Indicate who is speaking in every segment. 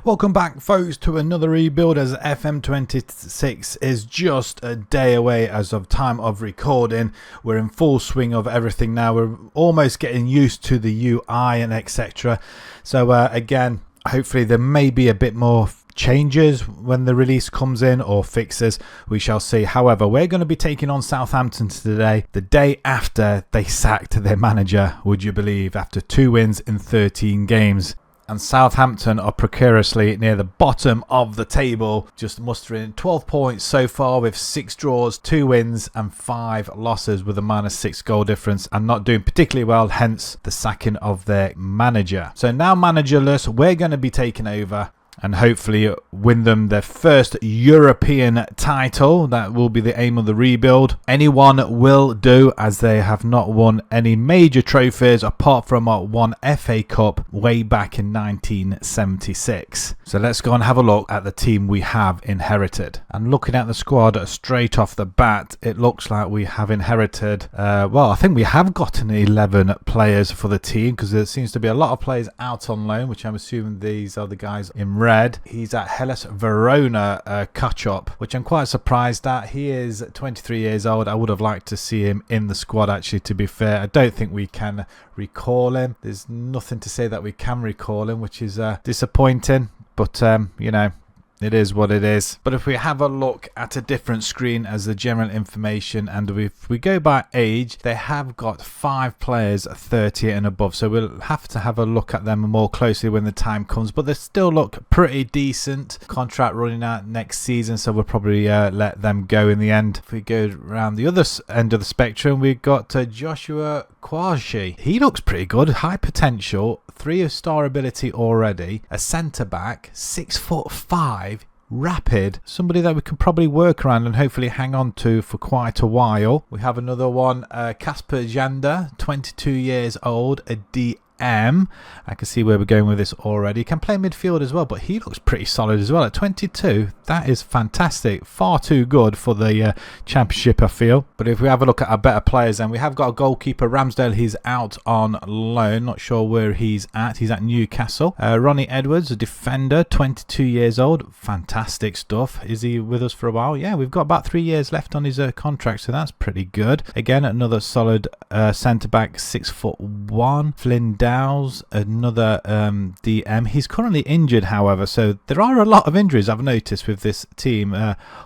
Speaker 1: Welcome back, folks, to another rebuild as FM26 is just a day away as of time of recording. We're in full swing of everything now. We're almost getting used to the UI and etc. So again, hopefully there may be a bit more changes when the release comes in, or fixes. We shall see. However, we're going to be taking on Southampton today, the day after they sacked their manager, would you believe, after 2 wins in 13 games. And Southampton are precariously near the bottom of the table, just mustering 12 points so far with 6 draws, 2 wins and 5 losses with a -6 goal difference, and not doing particularly well, hence the sacking of their manager. So now managerless, we're going to be taking over and hopefully win them their first European title. That will be the aim of the rebuild. Anyone will do, as they have not won any major trophies apart from one FA Cup way back in 1976. So let's go and have a look at the team we have inherited. And looking at the squad straight off the bat, it looks like we have inherited, well, I think we have gotten 11 players for the team, because there seems to be a lot of players out on loan, which I'm assuming these are the guys in red. He's at Hellas Verona, Kachop, which I'm quite surprised at. He is 23 years old. I would have liked to see him in the squad, actually, to be fair. I don't think we can recall him. There's nothing to say that we can recall him, which is disappointing. But, you know, it is what it is. But if we have a look at a different screen as the general information, and if we go by age, they have got 5 players 30 and above, so we'll have to have a look at them more closely when the time comes, but they still look pretty decent. Contract running out next season, so we'll probably let them go in the end. If we go around the other end of the spectrum, we've got Joshua Quashi. He looks pretty good, high potential, 3-star ability already, a centre back, 6'5", rapid, somebody that we can probably work around and hopefully hang on to for quite a while. We have another one, Kasper Jander, 22 years old, a DM. I can see where we're going with this already. Can play midfield as well, but he looks pretty solid as well at 22. That is fantastic. Far too good for the championship, I feel. But if we have a look at our better players, then we have got a goalkeeper, Ramsdale. He's out on loan. Not sure where he's at. He's at Newcastle. Ronnie Edwards, a defender, 22 years old. Fantastic stuff. Is he with us for a while? Yeah, we've got about 3 years left on his contract, so that's pretty good. Again, another solid centre-back, 6'1". Flynn Dowles, another DM. He's currently injured, however, so there are a lot of injuries I've noticed with this team.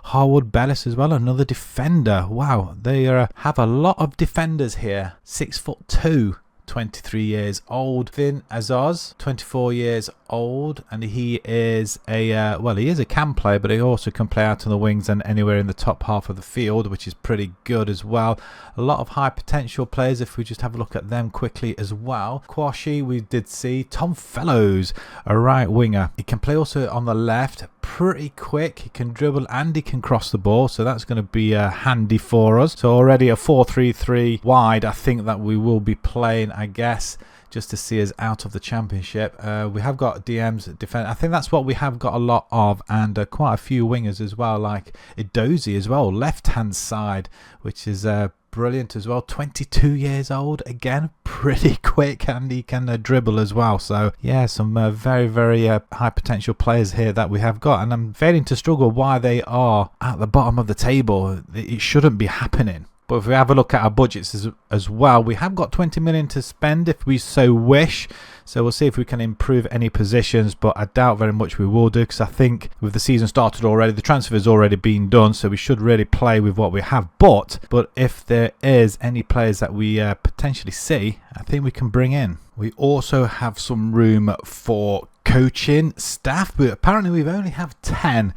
Speaker 1: Harwood Bellis as well, another defender. Wow, they have a lot of defenders here. 6'2", 23 years old. Finn Azaz, 24 years old, and he is a well, he is a cam player, but he also can play out on the wings and anywhere in the top half of the field, which is pretty good as well. A lot of high potential players if we just have a look at them quickly as well. Quashi, we did see. Tom Fellows, a right winger. He can play also on the left, pretty quick. He can dribble and he can cross the ball, so that's going to be handy for us. So already a 4-3-3 wide, I think that we will be playing, I guess, just to see us out of the championship. We have got DMs, defend. I think that's what we have got a lot of, and quite a few wingers as well, like Edozie as well, left hand side, which is brilliant as well. 22 years old, again, pretty quick, and he can dribble as well. So yeah, some very, very high potential players here that we have got, and I'm failing to struggle why they are at the bottom of the table. It shouldn't be happening. But if we have a look at our budgets as well, we have got 20 million to spend if we so wish. So we'll see if we can improve any positions, but I doubt very much we will do, because I think with the season started already, the transfer has already been done, so we should really play with what we have. But if there is any players that we potentially see, I think we can bring in. We also have some room for coaching staff, but apparently we only have 10.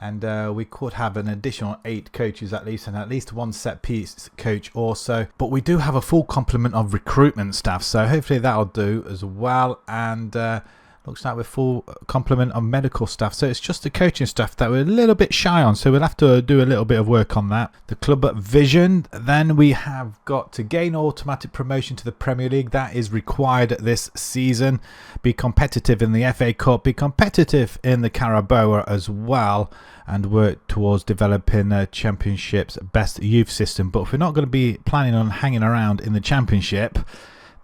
Speaker 1: And we could have an additional 8 coaches at least, and at least 1 set piece coach also. But we do have a full complement of recruitment staff, so hopefully that'll do as well. And looks like we're full complement of medical staff, so it's just the coaching staff that we're a little bit shy on, so we'll have to do a little bit of work on that. The club vision, then we have got to gain automatic promotion to the Premier League. That is required this season. Be competitive in the FA Cup, be competitive in the Carabao as well, and work towards developing Championship's best youth system. But if we're not going to be planning on hanging around in the Championship,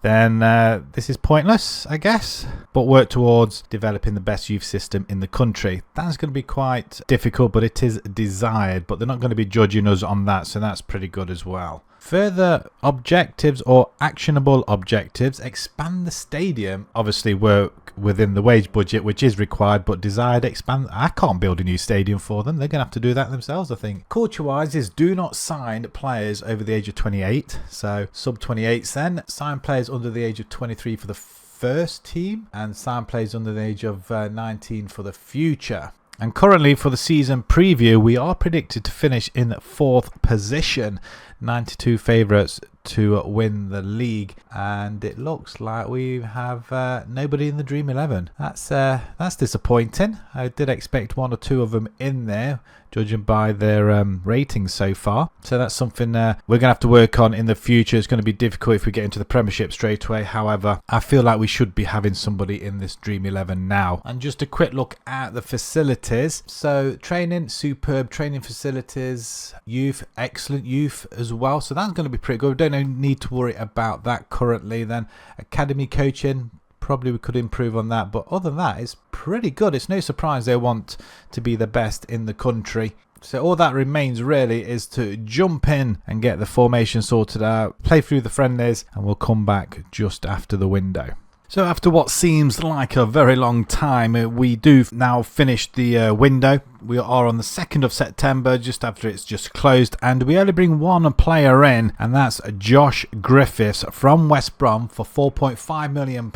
Speaker 1: then this is pointless, I guess. But work towards developing the best youth system in the country. That's going to be quite difficult, but it is desired. But they're not going to be judging us on that, so that's pretty good as well. Further objectives or actionable objectives: expand the stadium. Obviously work within the wage budget, which is required, but desired expand. I can't build a new stadium for them. They're going to have to do that themselves, I think. Culture wise is do not sign players over the age of 28. So sub 28s then. Sign players under the age of 23 for the first team, and sign players under the age of 19 for the future. And currently for the season preview, we are predicted to finish in 4th position. 92 favourites to win the league, and it looks like we have nobody in the Dream 11. That's disappointing. I did expect 1 or 2 of them in there, judging by their ratings so far. So that's something we're going to have to work on in the future. It's going to be difficult if we get into the Premiership straight away. However, I feel like we should be having somebody in this Dream 11 now. And just a quick look at the facilities. So training, superb training facilities. Youth, excellent youth as well. So that's going to be pretty good. We don't need to worry about that currently. Then academy coaching, probably we could improve on that, but other than that, it's pretty good. It's no surprise they want to be the best in the country. So all that remains really is to jump in and get the formation sorted out, play through the friendlies, and we'll come back just after the window. So after what seems like a very long time, we do now finish the window. We are on the 2nd of September, just after it's just closed, and we only bring one player in, and that's Josh Griffiths from West Brom for £4.5 million,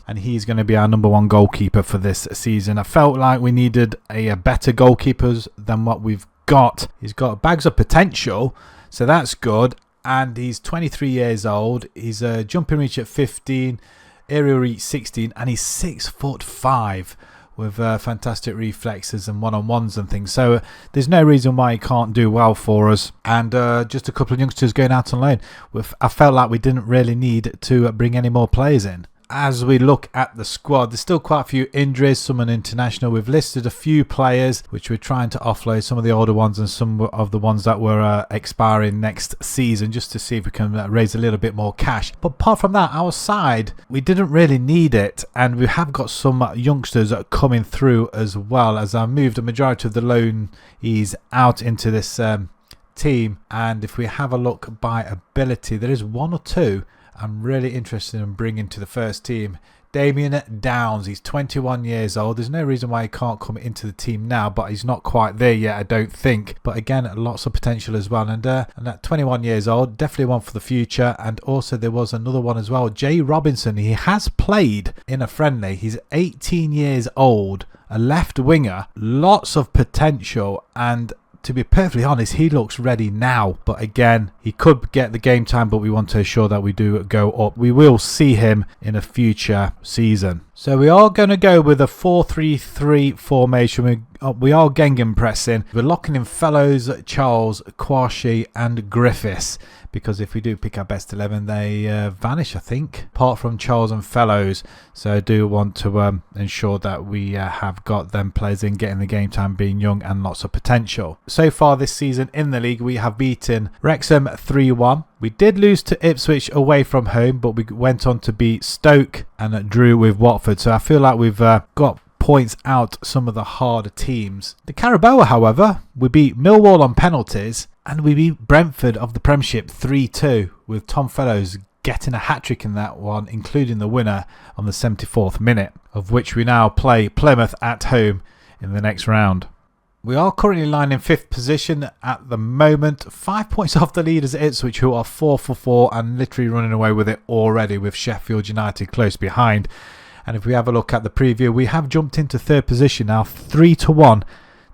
Speaker 1: and he's going to be our number 1 goalkeeper for this season. I felt like we needed a better goalkeepers than what we've got. He's got bags of potential, so that's good, and he's 23 years old. He's a jumping reach at 15, aerial reach 16, and he's 6'5" with fantastic reflexes and one-on-ones and things. So there's no reason why he can't do well for us. And just a couple of youngsters going out on loan. I felt like we didn't really need to bring any more players in. As we look at the squad, there's still quite a few injuries, some are international. We've listed a few players which we're trying to offload, some of the older ones and some of the ones that were expiring next season, just to see if we can raise a little bit more cash. But apart from that, our side, we didn't really need it, and we have got some youngsters coming through as well, as I moved a majority of the loanees out into this team. And if we have a look by ability, there is 1 or 2 I'm really interested in bringing to the first team. Damien Downs, he's 21 years old. There's no reason why he can't come into the team now, but he's not quite there yet, I don't think. But again, lots of potential as well. And at 21 years old, definitely one for the future. And also there was another one as well, Jay Robinson. He has played in a friendly. He's 18 years old, a left winger, lots of potential, and to be perfectly honest, he looks ready now. But again, he could get the game time, but we want to ensure that we do go up. We will see him in a future season. So we are going to go with a 4-3-3 formation. We are gegenpressing. We're locking in Fellows, Charles, Kwashi and Griffiths, because if we do pick our best 11, they vanish, I think, apart from Charles and Fellows. So I do want to ensure that we have got them players in, getting the game time, being young and lots of potential. So far this season in the league, we have beaten Wrexham 3-1. We did lose to Ipswich away from home, but we went on to beat Stoke and drew with Watford. So I feel like we've got points out some of the harder teams. The Carabao, however, we beat Millwall on penalties, and we beat Brentford of the Premiership 3-2, with Tom Fellows getting a hat-trick in that one, including the winner on the 74th minute, of which we now play Plymouth at home in the next round. We are currently lying in 5th position at the moment, 5 points off the leaders at Ipswich, who are 4 for 4 and literally running away with it already, with Sheffield United close behind. And if we have a look at the preview, we have jumped into 3rd position now, 3-1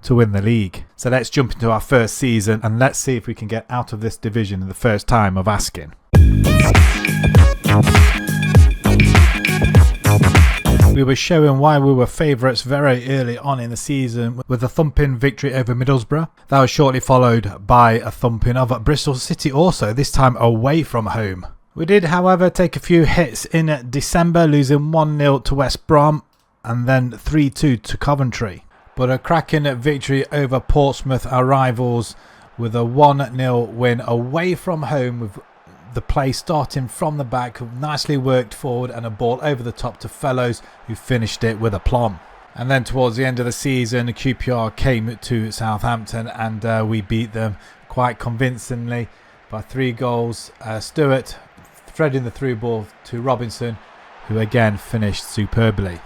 Speaker 1: to win the league. So let's jump into our first season and let's see if we can get out of this division in the first time of asking. We were showing why we were favourites very early on in the season with a thumping victory over Middlesbrough. That was shortly followed by a thumping of Bristol City also, this time away from home. We did, however, take a few hits in December, losing 1-0 to West Brom and then 3-2 to Coventry. But a cracking victory over Portsmouth, our rivals, with a 1-0 win away from home with the play starting from the back, nicely worked forward and a ball over the top to Fellows, who finished it with aplomb. And then towards the end of the season, QPR came to Southampton and we beat them quite convincingly by 3 goals. Stewart threading the through ball to Robinson, who again finished superbly.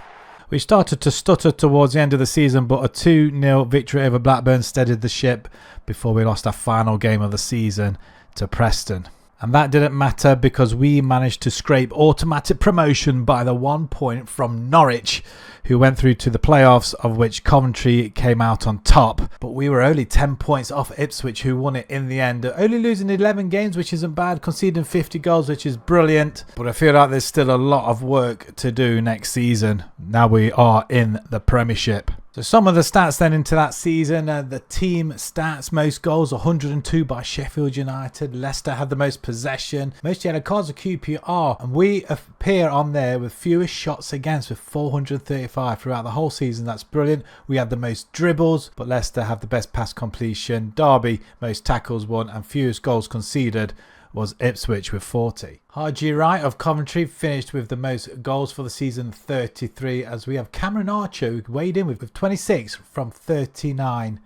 Speaker 1: We started to stutter towards the end of the season, but a 2-0 victory over Blackburn steadied the ship before we lost our final game of the season to Preston. And that didn't matter because we managed to scrape automatic promotion by the 1 point from Norwich, who went through to the playoffs, of which Coventry came out on top. But we were only 10 points off Ipswich, who won it in the end. Only losing 11 games, which isn't bad, conceding 50 goals, which is brilliant. But I feel like there's still a lot of work to do next season. Now we are in the Premiership. So some of the stats then into that season, the team stats: most goals, 102 by Sheffield United. Leicester had the most possession. Most yellow cards are QPR, and we appear on there with fewest shots against, with 435 throughout the whole season. That's brilliant. We had the most dribbles, but Leicester have the best pass completion. Derby, most tackles won, and fewest goals conceded was Ipswich with 40. Haji Wright of Coventry finished with the most goals for the season, 33, as we have Cameron Archer, who weighed in with 26 from 39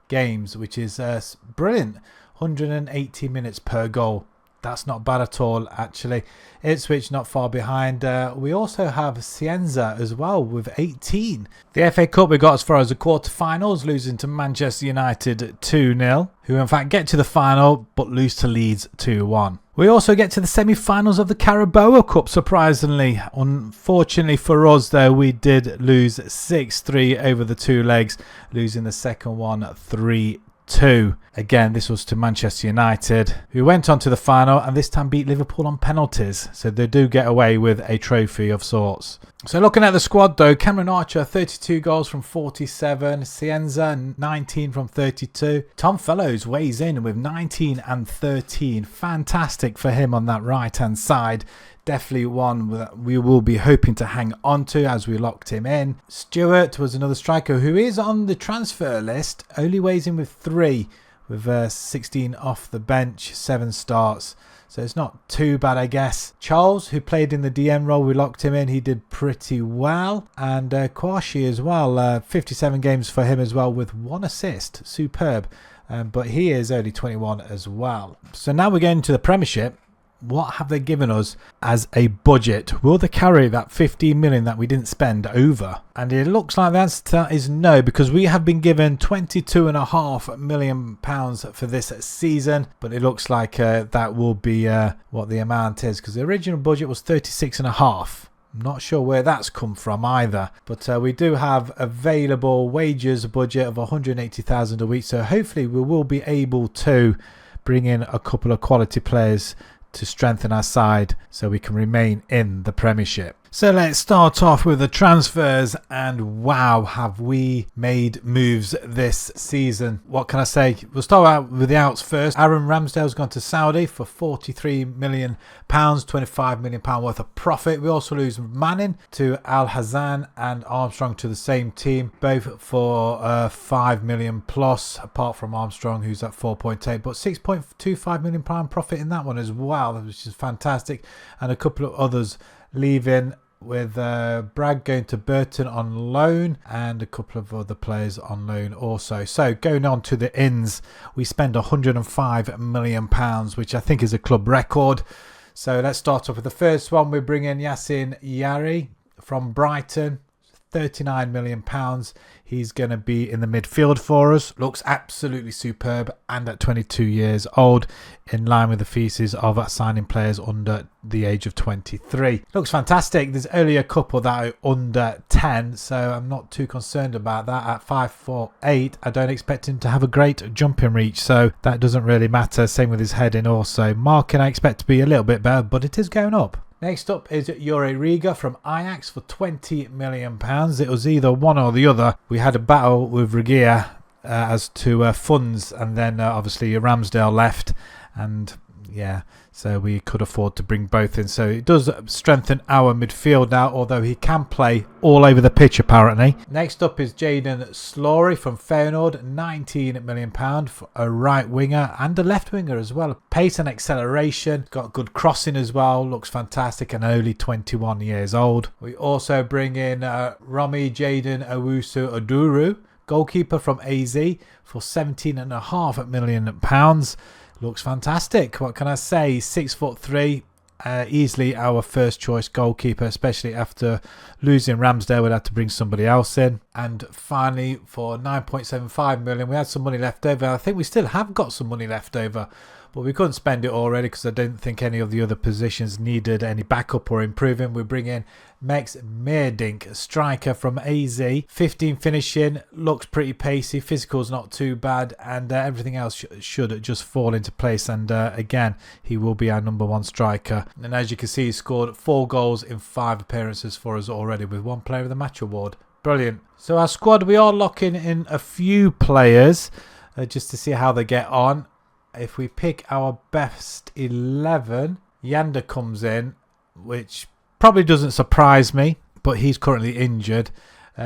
Speaker 1: games, which is brilliant. 180 minutes per goal. That's not bad at all, actually. Ipswich not far behind. We also have Cienza as well with 18. The FA Cup we got as far as the quarter-finals, losing to Manchester United 2-0, who in fact get to the final but lose to Leeds 2-1. We also get to the semi-finals of the Carabao Cup, surprisingly. Unfortunately for us, though, we did lose 6-3 over the 2 legs, losing the second one 3-2. Again, this was to Manchester United, who went on to the final and this time beat Liverpool on penalties, so they do get away with a trophy of sorts. So looking at the squad though, Cameron Archer 32 goals from 47, Cienza 19 from 32, Tom Fellows weighs in with 19 and 13. Fantastic for him on that right hand side. Definitely one that we will be hoping to hang on to as we locked him in. Stewart was another striker who is on the transfer list, only weighs in with 3, with 16 off the bench, 7 starts. So it's not too bad, I guess. Charles, who played in the DM role, we locked him in. He did pretty well. And Kwashi as well, 57 games for him as well with 1 assist. Superb. But he is only 21 as well. So now we're getting to the Premiership. What have they given us as a budget? Will they carry that 15 million that we didn't spend over? And it looks like the answer to that is no, because we have been given £22.5 million for this season. But it looks like that will be what the amount is, because the original budget was 36.5. I'm not sure where that's come from either, but we do have available wages budget of 180,000 a week. So hopefully we will be able to bring in a couple of quality players to strengthen our side so we can remain in the Premiership. So let's start off with the transfers, and wow, have we made moves this season. What can I say? We'll start out with the outs first. Aaron Ramsdale's gone to Saudi for £43 million, £25 million worth of profit. We also lose Manning to Al Hazan and Armstrong to the same team, both for £5 million plus, apart from Armstrong, who's at 4.8, but £6.25 million profit in that one as well, which is fantastic. And a couple of others leaving, with Bragg going to Burton on loan and a couple of other players on loan also. So going on to the ins, we spend £105 million, which I think is a club record. So let's start off with the first one. We bring in Yasin Yari from Brighton, £39 million. He's going to be in the midfield for us. Looks absolutely superb, and at 22 years old, in line with the thesis of signing players under the age of 23. Looks fantastic. There's only a couple that are under 10, so I'm not too concerned about that. At 5'8", I don't expect him to have a great jumping reach, so that doesn't really matter. Same with his heading also. Marking I expect to be a little bit better, but it is going up. Next up is Jure Riga from Ajax for £20 million. It was either one or the other. We had a battle with Regia as to funds, and then obviously Ramsdale left, and yeah, so we could afford to bring both in. So it does strengthen our midfield now, although he can play all over the pitch apparently. Next up is Jaden Slory from Feyenoord, £19 million for a right winger and a left winger as well. Pace and acceleration, got good crossing as well, looks fantastic, and only 21 years old. We also bring in Romy Jaden Owusu-Oduru, goalkeeper from AZ, for £17.5 million. Looks fantastic. What can I say? 6'3", easily our first choice goalkeeper, especially after losing Ramsdale. We'd have to bring somebody else in. And finally, for £9.75 million, we had some money left over. I think we still have got some money left over, but we couldn't spend it already because I don't think any of the other positions needed any backup or improving. We bring in Max Meerdink, striker from AZ, 15 finishing, looks pretty pacey, physical's not too bad, and everything else should just fall into place. And again, he will be our number one striker. And as you can see, he scored 4 goals in 5 appearances for us already, with 1 Player of the Match award. Brilliant. So our squad, we are locking in a few players just to see how they get on. If we pick our best 11, Yanda comes in, which probably doesn't surprise me, but he's currently injured.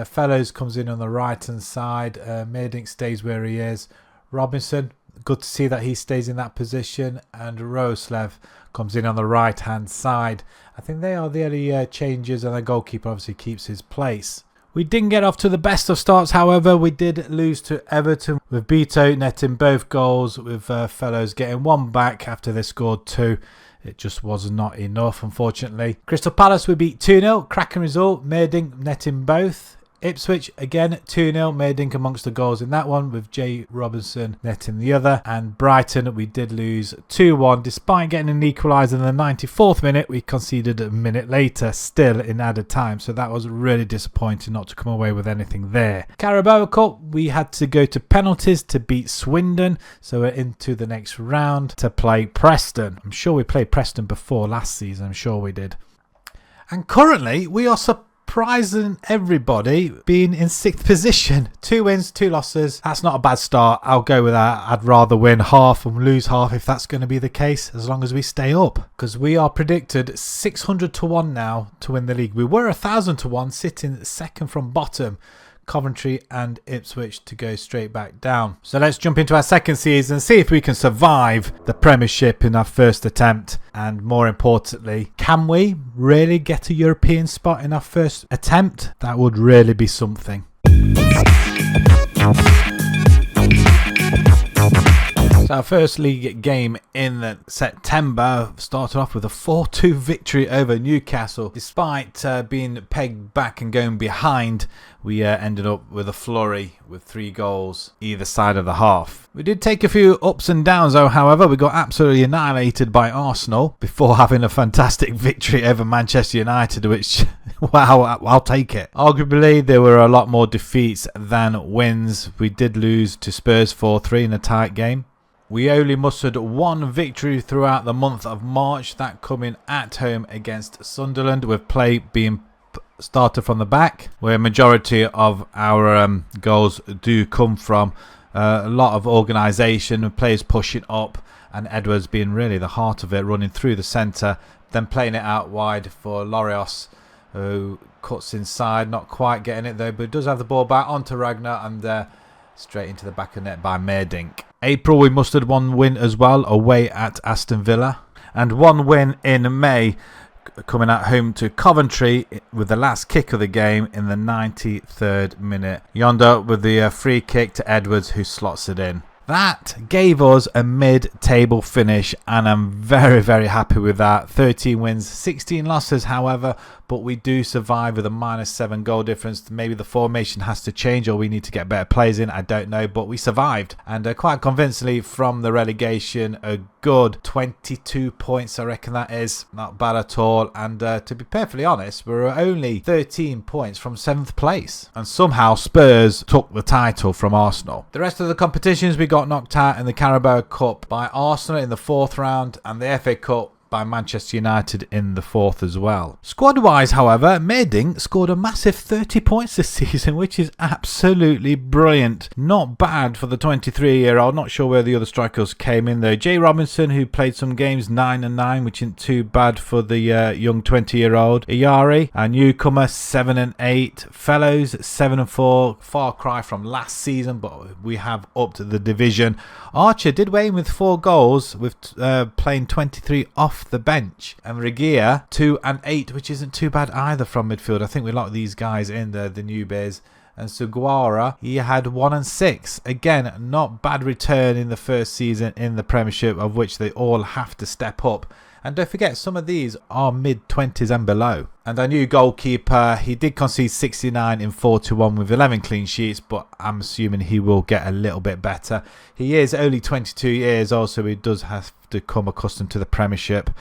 Speaker 1: Fellows comes in on the right hand side. Meerdink stays where he is. Robinson, good to see that he stays in that position. And Roslev comes in on the right hand side. I think they are the only changes, and the goalkeeper obviously keeps his place. We didn't get off to the best of starts, however. We did lose to Everton, with Beto netting both goals, with Fellows getting 1 back after they scored 2. It just was not enough, unfortunately. Crystal Palace we beat 2-0. Cracking result. Meerdink netting both. Ipswich, again, 2-0. Meerdink amongst the goals in that one, with Jay Robinson netting the other. And Brighton, we did lose 2-1. Despite getting an equaliser in the 94th minute, we conceded a minute later, still in added time. So that was really disappointing not to come away with anything there. Carabao Cup, we had to go to penalties to beat Swindon. So we're into the next round to play Preston. I'm sure we played Preston before last season. I'm sure we did. And currently, we are surprising everybody, being in 6th position. 2 wins, 2 losses. That's not a bad start. I'll go with that. I'd rather win half and lose half if that's going to be the case, as long as we stay up, because we are predicted 600 to 1 now to win the league. We were 1,000 to 1, sitting second from bottom. Coventry and Ipswich to go straight back down. So let's jump into our second season, see if we can survive the Premiership in our first attempt, and more importantly, can we really get a European spot in our first attempt? That would really be something. So our first league game in September started off with a 4-2 victory over Newcastle. Despite being pegged back and going behind, we ended up with a flurry with 3 goals either side of the half. We did take a few ups and downs though, however. We got absolutely annihilated by Arsenal before having a fantastic victory over Manchester United, which, wow, I'll take it. Arguably, there were a lot more defeats than wins. We did lose to Spurs 4-3 in a tight game. We only mustered 1 victory throughout the month of March, that coming at home against Sunderland, with play being started from the back, where a majority of our goals do come from. A lot of organisation, players pushing up, and Edwards being really the heart of it, running through the centre, then playing it out wide for Lorios, who cuts inside, not quite getting it though, but does have the ball back onto Ragnar, and straight into the back of net by Meerdink. April, we mustered 1 win as well, away at Aston Villa, and 1 win in May, coming at home to Coventry with the last kick of the game in the 93rd minute. Yonder with the free kick to Edwards, who slots it in. That gave us a mid-table finish, and I'm very, very happy with that. 13 wins, 16 losses, however, but we do survive with a -7 goal difference. Maybe the formation has to change, or we need to get better players in. I don't know, but we survived, and quite convincingly from the relegation. A good 22 points, I reckon that is. Not bad at all, and to be perfectly honest, we're only 13 points from 7th place, and somehow Spurs took the title from Arsenal. The rest of the competitions, we got knocked out in the Carabao Cup by Arsenal in the 4th round, and the FA Cup by Manchester United in the 4th as well. Squad-wise, however, Meerdink scored a massive 30 points this season, which is absolutely brilliant. Not bad for the 23-year-old. Not sure where the other strikers came in though. Jay Robinson, who played some games, 9 and 9, which isn't too bad for the young 20-year-old. Iyari, a newcomer, 7 and 8. Fellows, 7 and 4. Far cry from last season, but we have upped the division. Archer did weigh in with 4 goals, with playing 23 off the bench. And Regia, 2 and 8, which isn't too bad either from midfield. I think we lock these guys in, the newbies. And Suguara, he had 1 and 6. Again, not bad return in the first season in the Premiership, of which they all have to step up. And don't forget, some of these are mid-20s and below. And our new goalkeeper, he did concede 69 in 4-1 with 11 clean sheets, but I'm assuming he will get a little bit better. He is only 22 years old, so he does have to come accustomed to the Premiership.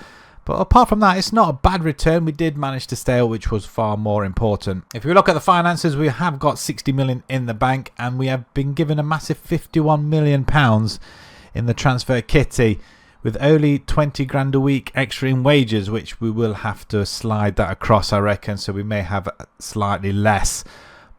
Speaker 1: But apart from that, it's not a bad return. We did manage to stay up, which was far more important. If we look at the finances, we have got 60 million in the bank, and we have been given a massive 51 million pounds in the transfer kitty, with only 20 grand a week extra in wages, which we will have to slide that across, I reckon, so we may have slightly less.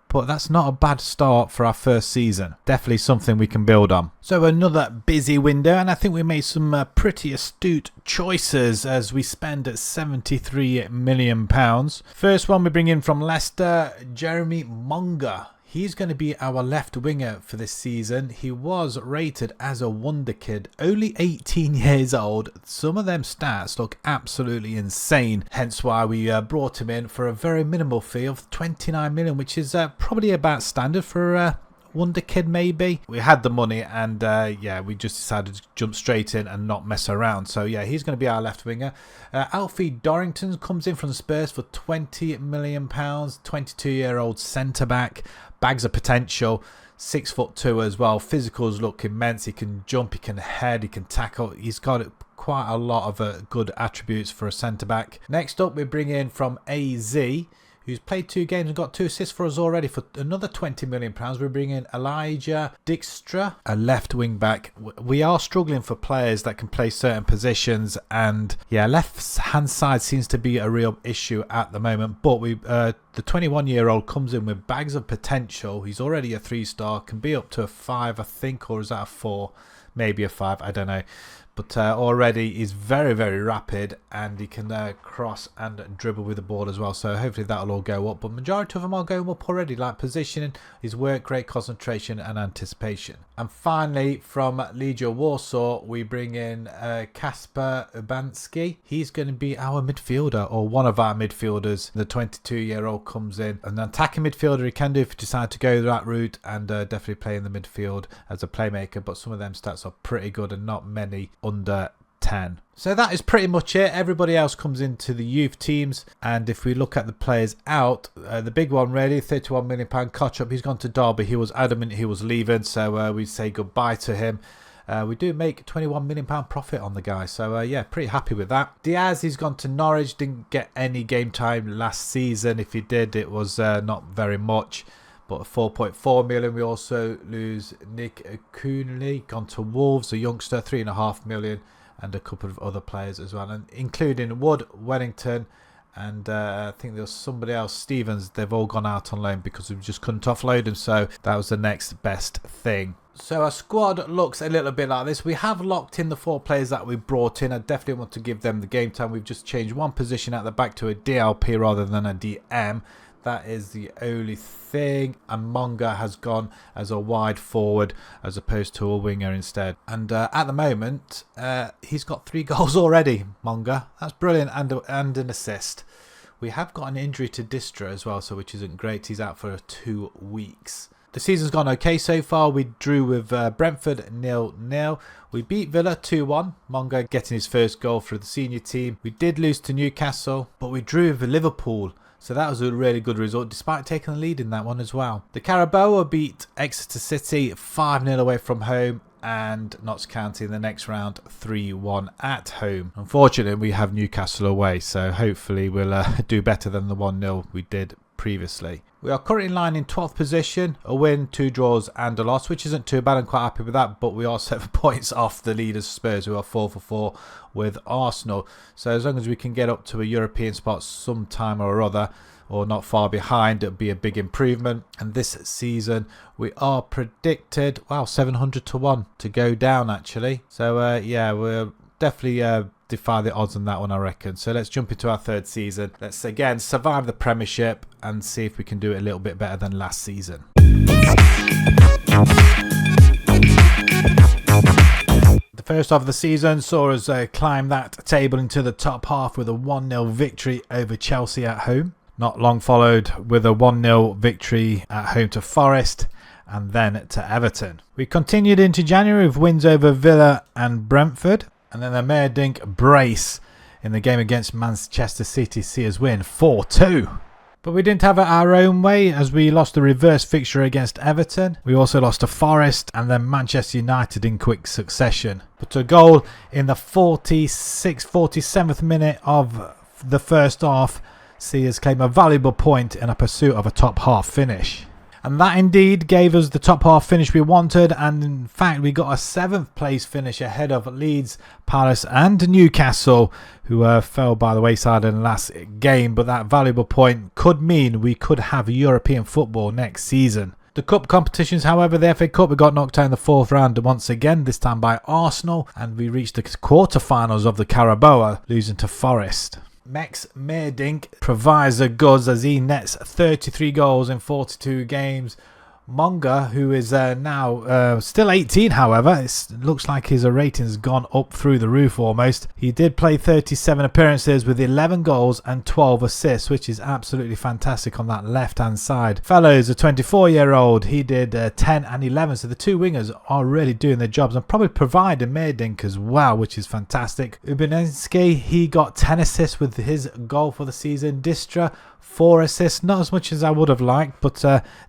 Speaker 1: But that's not a bad start for our first season. Definitely something we can build on. So another busy window, and I think we made some pretty astute choices as we spend at 73 million pounds. First one we bring in from Leicester, Jeremy Monga. He's going to be our left winger for this season. He was rated as a wonder kid, only 18 years old. Some of them stats look absolutely insane. Hence why we brought him in for a very minimal fee of 29 million, which is probably about standard for a wonder kid maybe. We had the money, and yeah, we just decided to jump straight in and not mess around. So yeah, he's going to be our left winger. Alfie Dorrington comes in from Spurs for 20 million pounds. 22-year-old centre back. Bags of potential, 6'2" as well. Physicals look immense. He can jump, he can head, he can tackle. He's got quite a lot of good attributes for a centre back. Next up, we bring in from AZ, who's played 2 games and got 2 assists for us already, for another 20 million pounds. We bring in Elijah Dijkstra, a left wing back. We are struggling for players that can play certain positions, and yeah, left hand side seems to be a real issue at the moment. But the 21-year-old comes in with bags of potential. He's already a 3-star, can be up to a 5, I think, or is that a 4? Maybe a 5, I don't know. But already he's very, very rapid, and he can cross and dribble with the ball as well. So hopefully that'll all go up. But majority of them are going up already, like positioning, his work, great concentration and anticipation. And finally, from Legia Warsaw, we bring in Kasper Ubanski. He's going to be our midfielder, or one of our midfielders. The 22-year-old comes in, an attacking midfielder. He can do if you decide to go that route, and definitely play in the midfield as a playmaker. But some of them stats are pretty good, and not many under 10. So that is pretty much it. Everybody else comes into the youth teams, and if we look at the players out, the big one really, £31 million Kotchup, he's gone to Derby. He was adamant he was leaving, so we say goodbye to him. We do make £21 million profit on the guy, so yeah, pretty happy with that. Diaz, he's gone to Norwich, didn't get any game time last season. If he did, it was not very much. But 4.4 million. We also lose Nick Coonley, gone to Wolves, a youngster, 3.5 million, and a couple of other players as well, and including Wood, Wellington, and I think there was somebody else, Stevens. They've all gone out on loan because we just couldn't offload them, so that was the next best thing. So our squad looks a little bit like this. We have locked in the 4 players that we brought in. I definitely want to give them the game time. We've just changed one position at the back to a DLP rather than a DM. That is the only thing. And Monga has gone as a wide forward as opposed to a winger instead. And at the moment, he's got 3 goals already, Monga. That's brilliant, and an assist. We have got an injury to Dijkstra as well, so which isn't great. He's out for 2 weeks. The season's gone okay so far. We drew with Brentford 0-0. We beat Villa 2-1. Monga getting his first goal for the senior team. We did lose to Newcastle, but we drew with Liverpool. So that was a really good result, despite taking the lead in that one as well. The Carabao beat Exeter City 5-0 away from home, and Notts County in the next round 3-1 at home. Unfortunately, we have Newcastle away, so hopefully we'll do better than the 1-0 we did previously. We are currently lying in 12th position, a win, 2 draws and a loss, which isn't too bad. I'm quite happy with that, but we are 7 points off the leaders Spurs, who are 4 for 4 with Arsenal. So as long as we can get up to a European spot sometime or other, or not far behind, it'll be a big improvement. And this season we are predicted, wow, 700 to 1 to go down actually. So yeah, we'll definitely defy the odds on that one, I reckon. So let's jump into our 3rd season. Let's again survive the Premiership and see if we can do it a little bit better than last season. The first half of the season saw us climb that table into the top half with a 1-0 victory over Chelsea at home. Not long followed with a 1-0 victory at home to Forest and then to Everton. We continued into January with wins over Villa and Brentford, and then the Meerdink brace in the game against Manchester City see us win 4-2. But we didn't have it our own way, as we lost the reverse fixture against Everton. We also lost to Forest and then Manchester United in quick succession. But a goal in the 47th minute of the first half see us claim a valuable point in a pursuit of a top half finish. And that indeed gave us the top half finish we wanted, and in fact we got a 7th place finish ahead of Leeds, Palace and Newcastle, who fell by the wayside in the last game. But that valuable point could mean we could have European football next season. The cup competitions, however, the FA Cup, we got knocked out in the 4th round once again, this time by Arsenal, and we reached the quarter-finals of the Carabao, losing to Forest. Max Meerdink provides the goods as he nets 33 goals in 42 games. Monga, who is now still 18, however, it looks like his rating's gone up through the roof almost. He did play 37 appearances with 11 goals and 12 assists, which is absolutely fantastic on that left-hand side. Fellows, a 24-year-old, he did 10 and 11, so the 2 wingers are really doing their jobs and probably providing Meerdink as well, which is fantastic. Ubinenski, he got 10 assists with his goal for the season. Distra, 4 assists, not as much as I would have liked, but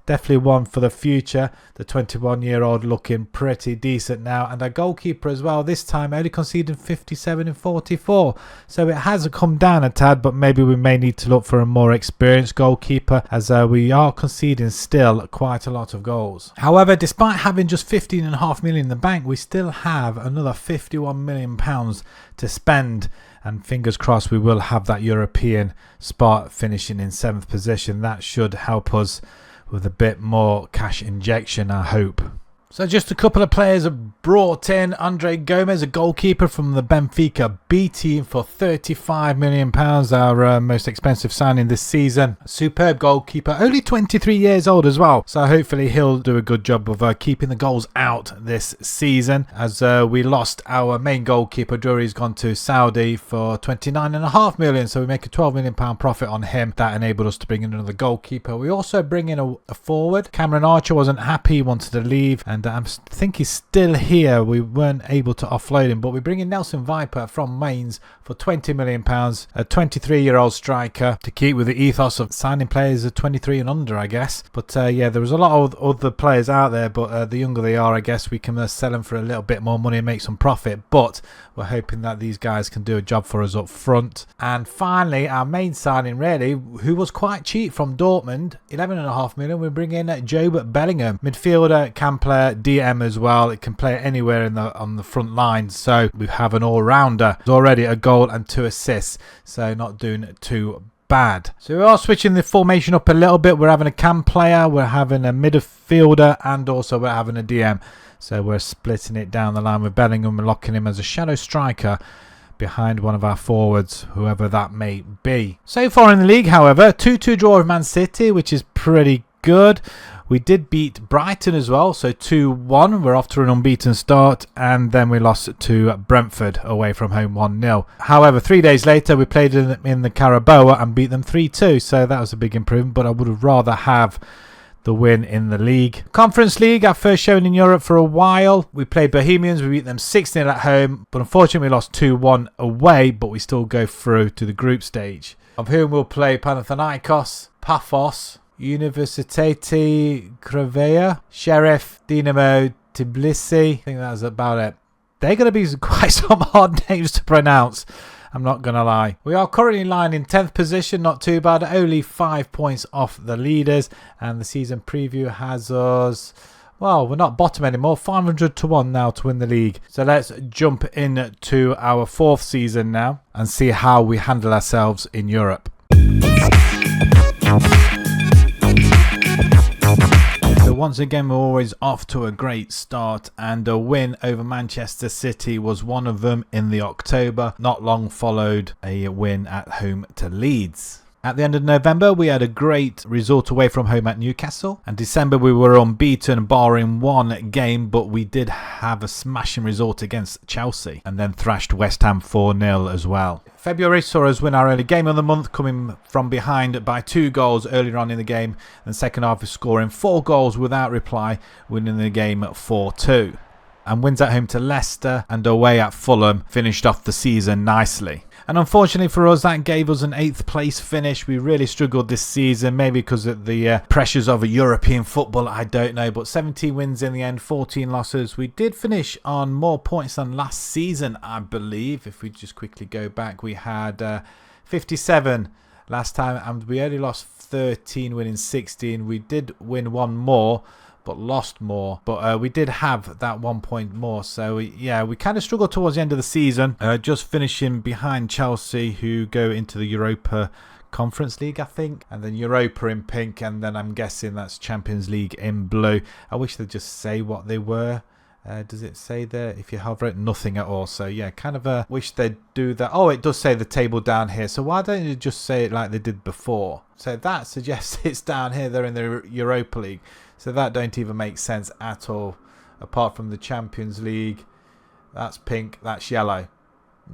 Speaker 1: definitely one for the future. The 21-year-old looking pretty decent now, and a goalkeeper as well, this time only conceding 57 in 44, so it has come down a tad, but maybe we may need to look for a more experienced goalkeeper, as we are conceding still quite a lot of goals. However, despite having just 15.5 million in the bank, we still have another 51 million pounds to spend, and fingers crossed we will have that European spot, finishing in 7th position. That should help us with a bit more cash injection, I hope. So just a couple of players are brought in. Andre Gomez, a goalkeeper from the Benfica B team, for £35 million, our most expensive signing this season. Superb goalkeeper, only 23 years old as well. So hopefully he'll do a good job of keeping the goals out this season, as we lost our main goalkeeper. Drury's gone to Saudi for £29.5 million, so we make a £12 million profit on him. That enabled us to bring in another goalkeeper. We also bring in a forward. Cameron Archer wasn't happy, he wanted to leave, and I think he's still here. We weren't able to offload him, but we bring in Nelson Viper from Mainz for £20 million, a 23-year-old striker, to keep with the ethos of signing players at 23 and under, I guess. But yeah, there was a lot of other players out there, but the younger they are, I guess we can sell them for a little bit more money and make some profit. But we're hoping that these guys can do a job for us up front. And finally, our main signing, really, who was quite cheap, from Dortmund, £11.5 million. We bring in Job Bellingham, midfielder, can play DM as well. It can play anywhere on the front line, so we have an all-rounder. There's already a goal and 2 assists, so not doing too bad. So we are switching the formation up a little bit. We're having a cam player, we're having a midfielder, and also we're having a DM. So we're splitting it down the line with Bellingham and locking him as a shadow striker behind one of our forwards, whoever that may be. So far in the league, however, 2-2 draw with Man City, which is pretty good. We did beat Brighton as well, so 2-1. We're off to an unbeaten start, and then we lost to Brentford away from home 1-0. However, 3 days later, we played in the Carabao and beat them 3-2, so that was a big improvement, but I would have rather have the win in the league. Conference League, our first showing in Europe for a while. We played Bohemians, we beat them 6-0 at home, but unfortunately we lost 2-1 away, but we still go through to the group stage, of whom we'll play Panathinaikos, Paphos, Universiteti Craiova, Sheriff, Dinamo Tbilisi. I think that's about it. They're going to be quite some hard names to pronounce. I'm not going to lie. We are currently lying in 10th position, not too bad, only 5 points off the leaders. And the season preview has us, well, we're not bottom anymore, 500 to 1 now to win the league. So let's jump into our 4th season now and see how we handle ourselves in Europe. So once again, we're always off to a great start, and a win over Manchester City was one of them in the October. Not long followed a win at home to Leeds. At the end of November, we had a great result away from home at Newcastle. And December, we were unbeaten, barring one game, but we did have a smashing result against Chelsea and then thrashed West Ham 4-0 as well. February saw us win our early game of the month, coming from behind by 2 goals earlier on in the game, and second half scoring 4 goals without reply, winning the game 4-2. And wins at home to Leicester and away at Fulham finished off the season nicely. And unfortunately for us, that gave us an 8th place finish. We really struggled this season, maybe because of the pressures of a European football, I don't know. But 17 wins in the end, 14 losses. We did finish on more points than last season, I believe. If we just quickly go back, we had 57 last time, and we only lost 13, winning 16. We did win one more, but lost more, but we did have that 1 point more. So we kind of struggled towards the end of the season, just finishing behind Chelsea, who go into the Europa Conference League, I think, and then Europa in pink, and then I'm guessing that's Champions League in blue. I wish they'd just say what they were. Does it say there? If you hover it, nothing at all. So yeah, kind of wish they'd do that. Oh, it does say the table down here. So why don't you just say it like they did before? So that suggests it's down here. They're in the Europa League. So that don't even make sense at all. Apart from the Champions League, that's pink, that's yellow.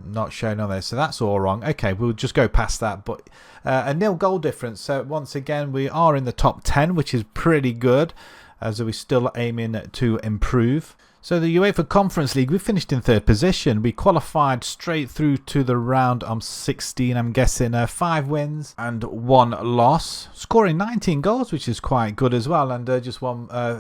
Speaker 1: Not shown on there. So that's all wrong. Okay, we'll just go past that. But a 0 goal difference. So once again, we are in the top 10, which is pretty good, as we're still aiming to improve. So the UEFA Conference League, we finished in 3rd position. We qualified straight through to the round of 16, I'm guessing. 5 wins and 1 loss. Scoring 19 goals, which is quite good as well. And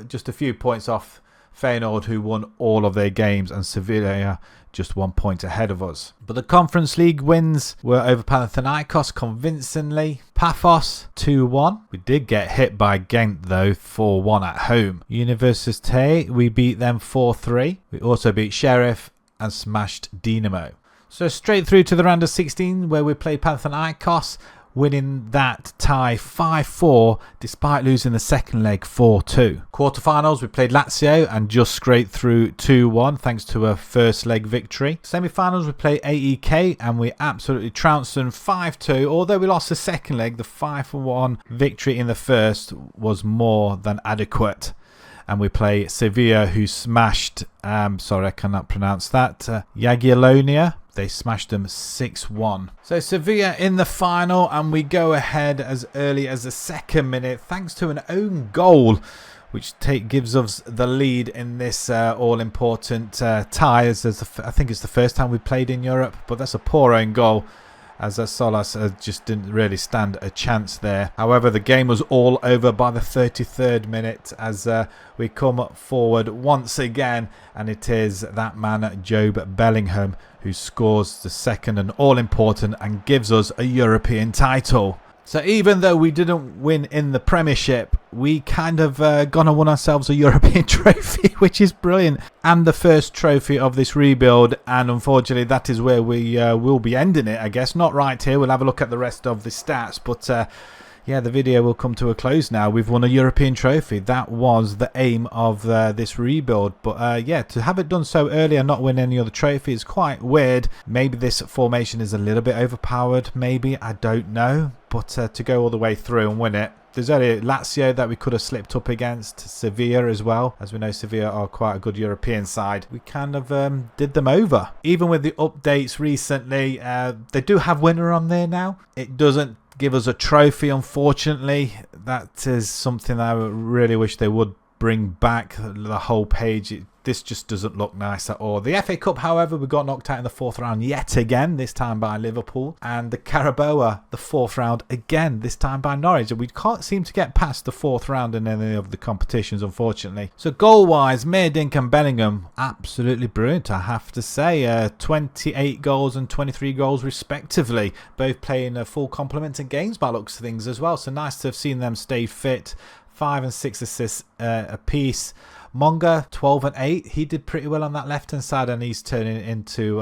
Speaker 1: just a few points off Feyenoord, who won all of their games, and Sevilla just 1 point ahead of us. But the Conference League wins were over Panathinaikos convincingly. Paphos 2-1. We did get hit by Ghent though, 4-1 at home. Université, we beat them 4-3. We also beat Sheriff and smashed Dinamo. So straight through to the round of 16, where we played Panathinaikos, winning that tie 5-4 despite losing the second leg 4-2. Quarterfinals, we played Lazio and just scraped through 2-1 thanks to a first leg victory. Semi-finals, we played AEK and we absolutely trounced them 5-2. Although we lost the second leg, the 5-1 victory in the first was more than adequate. And we play Sevilla, who smashed, sorry I cannot pronounce that, Jagiellonia. They smashed them 6-1. So Sevilla in the final, and we go ahead as early as the 2nd minute thanks to an own goal, which gives us the lead in this all-important tie. I think it's the first time we played in Europe, but that's a poor own goal, as Solas just didn't really stand a chance there. However, the game was all over by the 33rd minute as we come forward once again, and it is that man Job Bellingham who scores the second and all-important and gives us a European title. So even though we didn't win in the Premiership, we kind of gone and won ourselves a European trophy, which is brilliant. And the first trophy of this rebuild. And unfortunately, that is where we will be ending it, I guess. Not right here. We'll have a look at the rest of the stats. But yeah, the video will come to a close now. We've won a European trophy. That was the aim of this rebuild. But yeah, to have it done so early and not win any other trophy is quite weird. Maybe this formation is a little bit overpowered. Maybe. I don't know. But to go all the way through and win it. There's only Lazio that we could have slipped up against. Sevilla as well. As we know, Sevilla are quite a good European side. We kind of did them over. Even with the updates recently, they do have winner on there now. It doesn't give us a trophy, unfortunately. That is something I really wish they would bring back. The whole page, it this just doesn't look nice at all. The FA Cup, however, we got knocked out in the 4th round yet again, this time by Liverpool. And the Carabao, the 4th round again, this time by Norwich. And we can't seem to get past the 4th round in any of the competitions, unfortunately. So goal-wise, Meerdink and Bellingham, absolutely brilliant, I have to say. 28 goals and 23 goals respectively. Both playing a full complement of games by looks of things as well. So nice to have seen them stay fit. 5 and 6 assists apiece. Monga, 12 and 8. He did pretty well on that left-hand side, and he's turning into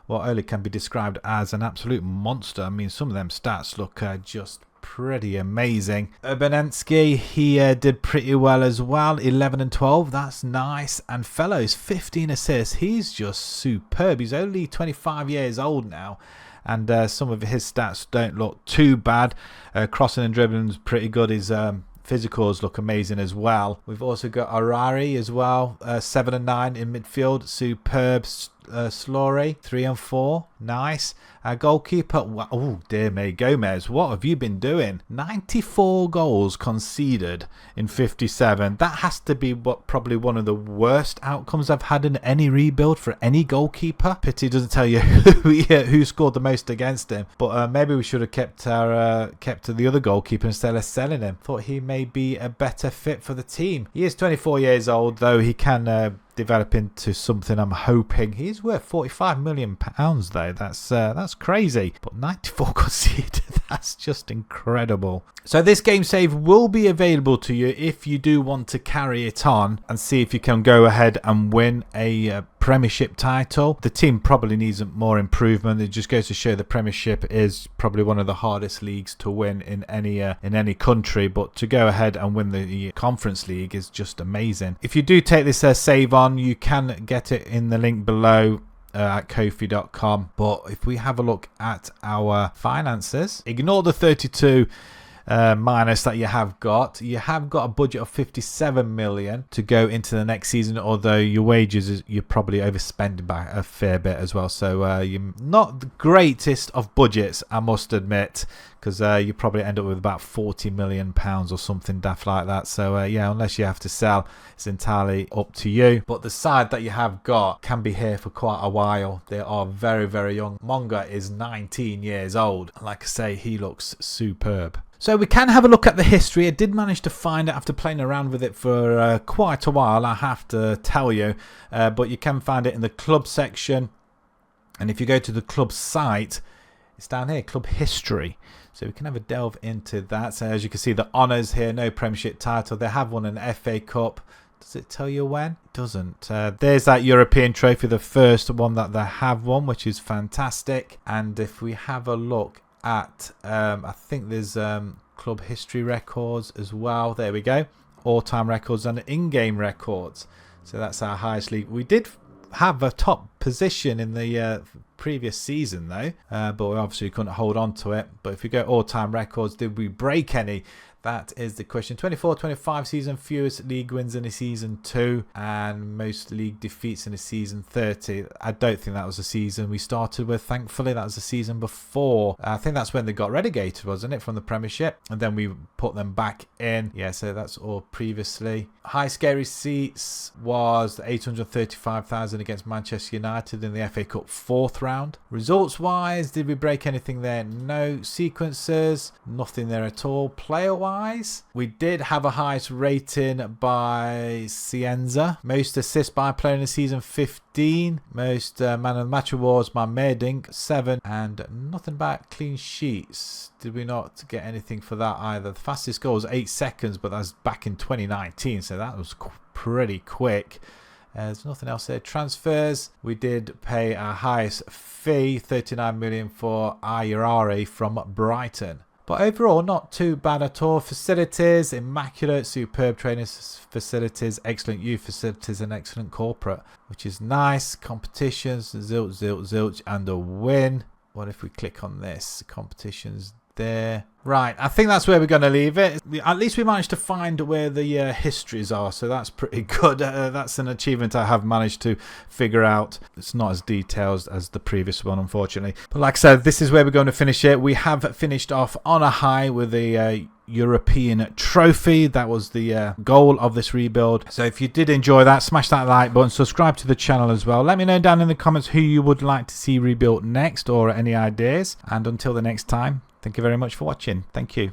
Speaker 1: what only can be described as an absolute monster. I mean, some of them stats look just pretty amazing. Urbanensky, he did pretty well as well. 11 and 12. That's nice. And Fellows, 15 assists. He's just superb. He's only 25 years old now. And some of his stats don't look too bad. Crossing and dribbling is pretty good. His physicals look amazing as well. We've also got Arari as well, 7 and 9 in midfield, superb. Slory, 3 and 4, nice. Goalkeeper, oh dear me, Gomez, what have you been doing? 94 goals conceded in 57. That has to be probably one of the worst outcomes I've had in any rebuild for any goalkeeper. Pity doesn't tell you who scored the most against him. But maybe we should have kept the other goalkeeper instead of selling him. Thought he may be a better fit for the team. He is 24 years old, though. He can develop into something, I'm hoping. He's worth 45 million pounds though. That's crazy. But 94 conceded, that's just incredible. So this game save will be available to you if you do want to carry it on and see if you can go ahead and win a Premiership title. The team probably needs more improvement. It just goes to show the Premiership is probably one of the hardest leagues to win in any country, but to go ahead and win the Conference League is just amazing. If you do take this save on, you can get it in the link below at Ko-fi.com. But if we have a look at our finances, ignore the 32 minus that you have got a budget of 57 million to go into the next season, although your wages you're probably overspending by a fair bit as well. So you're not the greatest of budgets, I must admit, because you probably end up with about 40 million pounds or something daft like that. So yeah, unless you have to sell, it's entirely up to you. But the side that you have got can be here for quite a while. They are very, very young. Monga is 19 years old. Like I say, he looks superb. So we can have a look at the history. I did manage to find it after playing around with it for quite a while, I have to tell you. But you can find it in the club section. And if you go to the club site, it's down here, club history. So we can have a delve into that. So as you can see, the honours here, no Premiership title. They have won an FA Cup. Does it tell you when? It doesn't. There's that European trophy, the first one that they have won, which is fantastic. And if we have a look at I think there's club history records as well. There we go, all-time records and in-game records. So that's our highest league. We did have a top position in the previous season though, but we obviously couldn't hold on to it. But if we go all-time records, did we break any? That is the question. 24-25 season, fewest league wins in a season 2, and most league defeats in a season 30. I don't think that was the season we started with, thankfully. That was the season before. I think that's when they got relegated, wasn't it, from the Premiership? And then we put them back in. Yeah, so that's all previously. High scary seats was 835,000 against Manchester United in the FA Cup 4th round. Results-wise, did we break anything there? No. Sequences, nothing there at all. Player-wise, we did have a highest rating by Cienza. Most assists by a player in the season, 15. Most man of the match awards by Meerdink, 7. And nothing about clean sheets. Did we not get anything for that either? The fastest goal was 8 seconds, but that was back in 2019, so that was pretty quick. There's nothing else there. Transfers, we did pay our highest fee, 39 million for Ayarari from Brighton. But overall, not too bad at all. Facilities, immaculate, superb training facilities, excellent youth facilities, and excellent corporate, which is nice. Competitions, zilch, zilch, zilch, and a win. What if we click on this? Competitions there. Right, I think that's where we're going to leave it. At least we managed to find where the histories are, so that's pretty good. That's an achievement I have managed to figure out. It's not as detailed as the previous one, unfortunately. But like I said, this is where we're going to finish it. We have finished off on a high with the European trophy. That was the goal of this rebuild. So if you did enjoy that, smash that like button, subscribe to the channel as well. Let me know down in the comments who you would like to see rebuilt next or any ideas. And until the next time, thank you very much for watching. Thank you.